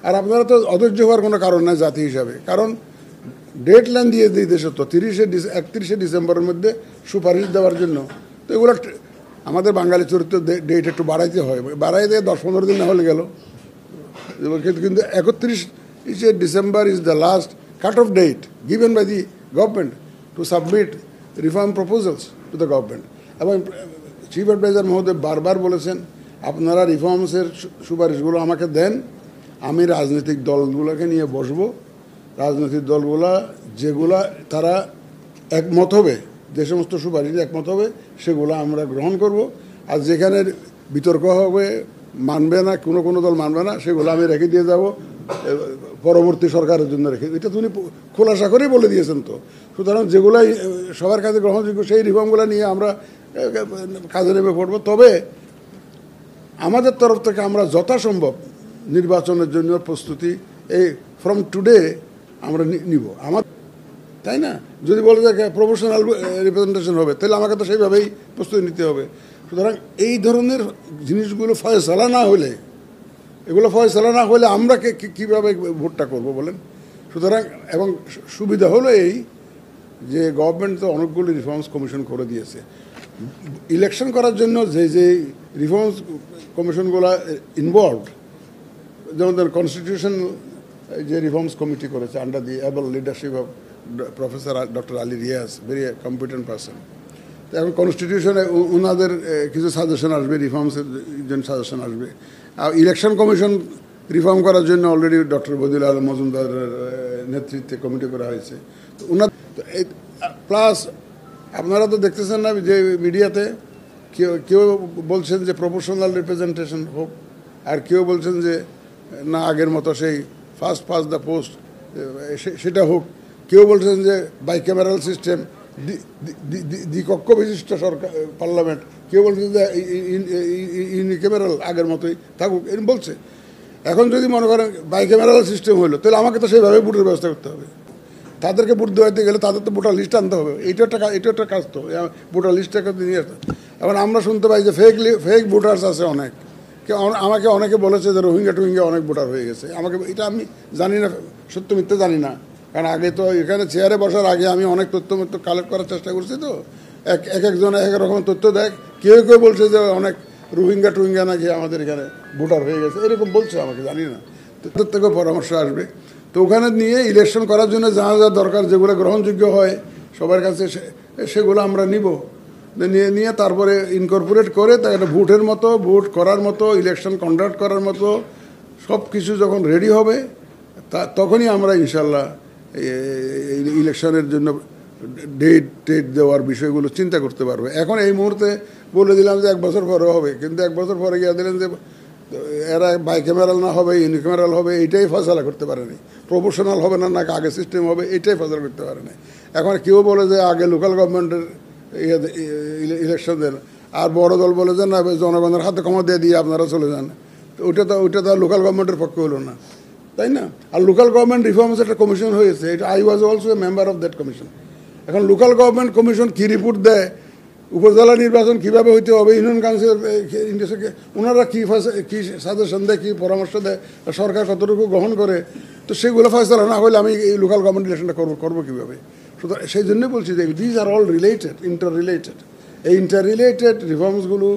আর আপনারা তো অধৈর্য হওয়ার কোনো কারণ নাই জাতি হিসাবে, কারণ ডেড লাইন দিয়ে দিয়েছে তো 31শে ডিসেম্বরের মধ্যে সুপারিশ দেওয়ার জন্য। তো এগুলো আমাদের বাঙালি চরিত্র ডেট একটু বাড়াইতে হয়, বাড়াই দিয়ে 10-15 দিন না হলে গেল, কিন্তু 31শে December is the last cut off date given by the government to submit reform proposals to the government. এবং চিফ অ্যাডভাইজার মহোদয় বারবার বলেছেন আপনারা রিফর্মসের সুপারিশগুলো আমাকে দেন, আমি রাজনৈতিক দলগুলোকে নিয়ে বসবো, রাজনৈতিক দলগুলা যেগুলা তারা একমত হবে, যে সমস্ত সুপারিশ একমত হবে সেগুলো আমরা গ্রহণ করব, আর যেখানে বিতর্ক হবে মানবে না, কোনো দল মানবে না, সেগুলো আমি রেখে দিয়ে যাব পরবর্তী সরকারের জন্য রেখে। এটা তুমি খোলাসা করেই বলে দিয়েছেন তো। সুতরাং যেগুলাই সবার কাছে গ্রহণযোগ্য সেই রিফর্মগুলো নিয়ে আমরা কাজে নেমে পড়ব। তবে আমাদের তরফ থেকে আমরা যথাসম্ভব নির্বাচনের জন্য প্রস্তুতি এই ফ্রম টুডে আমরা নিব আমার, তাই না? যদি বলে যে প্রফেশনাল রিপ্রেজেন্টেশন হবে তাহলে আমাকে তো সেইভাবেই প্রস্তুতি নিতে হবে। সুতরাং এই ধরনের জিনিসগুলো ফয়সালা না হলে, আমরা কীভাবে ভোটটা করব বলেন? সুতরাং এবং সুবিধা হলো এই যে গভর্নমেন্ট তো অনেকগুলো রিফর্মস কমিশন করে দিয়েছে। ইলেকশন করার জন্য যে রিফর্মস কমিশনগুলো ইনভলভড, যেমন কনস্টিটিউশন যে রিফর্মস কমিটি করেছে under the able leadership of professor doctor Ali Riaz, very competent person. তো এখন কনস্টিটিউশনে ওনাদের কিছু সাজেশন আসবে, রিফর্মসের জন্য সাজেশন আসবে। আর ইলেকশন কমিশন রিফর্ম করার জন্য অলরেডি ডক্টর বদিউল আলম মজুমদারের নেতৃত্বে কমিটি করা হয়েছে। তো ওনার প্লাস আপনারা তো দেখতেছেন না যে মিডিয়াতে কেউ বলছেন যে প্রপোর্শনাল রিপ্রেজেন্টেশন হোক, আর কেউ বলছেন যে না আগের মতো সেই ফার্স্ট পাস দ্য পোস্ট সেটা হোক, কেউ বলছেন যে বাইক্যামেরাল সিস্টেম, দ্বিকক্ষ বিশিষ্ট সরকার পার্লামেন্ট, কেউ বলছেন যে ইউনিক্যামেরাল আগের মতোই থাকুক, এরকম বলছে। এখন যদি মনে করেন বাইক্যামেরাল সিস্টেম হলো তাহলে আমাকে তো সেইভাবে ভোটের ব্যবস্থা করতে হবে। তাদেরকে ভোট দেওয়াতে গেলে তাদের তো ভোটার লিস্ট আনতে হবে, এটা একটা কাজ তো, ভোটার লিস্টটাকে নিয়ে আসতে। এখন আমরা শুনতে পাই যে ফেক ভোটার্স আছে অনেক, আমাকে অনেকে বলেছে যে রোহিঙ্গা অনেক ভোটার হয়ে গেছে। এটা আমি জানি না, সত্য মিথ্যে জানি না, কারণ আগে তো এখানে চেয়ারে বসার আগে আমি অনেক তথ্য কালেক্ট করার চেষ্টা করছি। তো একজন এক রকম তথ্য দেয়, কেউ বলছে যে অনেক রোহিঙ্গা নাকি আমাদের এখানে ভোটার হয়ে গেছে, এরকম বলছে, আমাকে জানি না। তোর থেকেও পরামর্শ আসবে। তো ওখানে নিয়ে ইলেকশন করার জন্য যা দরকার, যেগুলো গ্রহণযোগ্য হয় সবার কাছে, সেগুলো আমরা নিব, নিয়ে তারপরে ইনকর্পোরেট করে তা একটা ভোটের মতো, ভোট করার মতো, ইলেকশন কন্ডাক্ট করার মতো সব কিছু যখন রেডি হবে তখনই আমরা ইনশাল্লাহ ইলেকশনের জন্য ডেট দেওয়ার বিষয়গুলো চিন্তা করতে পারবে। এখন এই মুহূর্তে বলে দিলাম যে 1 বছর পরে হবে, কিন্তু 1 বছর পরে গিয়ে দিলেন যে এরা বাইক্যামেরাল না হবে, ইউনিক্যামেরাল হবে, এইটাই ফয়সালা করতে পারেনি। প্রপোর্শনাল হবে না নাকি আগে সিস্টেম হবে, এইটাই ফয়সালা করতে পারেনি। এখন কেউ বলে যে আগে লোকাল গভর্নমেন্টের ইলেকশন দেন, আর বড় দল বলে যে না জনগণের হাতে ক্ষমতা দিয়ে আপনারা চলে যান। তো ওইটা তো লোকাল গভর্নমেন্টের পক্ষে হলো না, তাই না? আর লোকাল গভর্নমেন্ট রিফর্মস একটা কমিশন হয়েছে, এটা I was also a member of that commission. এখন লোকাল গভর্নমেন্ট কমিশন কী রিপোর্ট দেয়, উপজেলা নির্বাচন কীভাবে হইতে হবে, ইউনিয়ন কাউন্সিল ওনারা কী সাজেশন দেয়, কী পরামর্শ দেয়, সরকার কতটুকু গ্রহণ করে, তো সেগুলো ফয়সালা না হলে আমি এই লোকাল গভর্নমেন্ট ইলেকশনটা করবো কীভাবে? সুতরাং সেই জন্যই বলছি যে these are all related, inter related. এই ইন্টার রিলেটেড রিফর্মসগুলো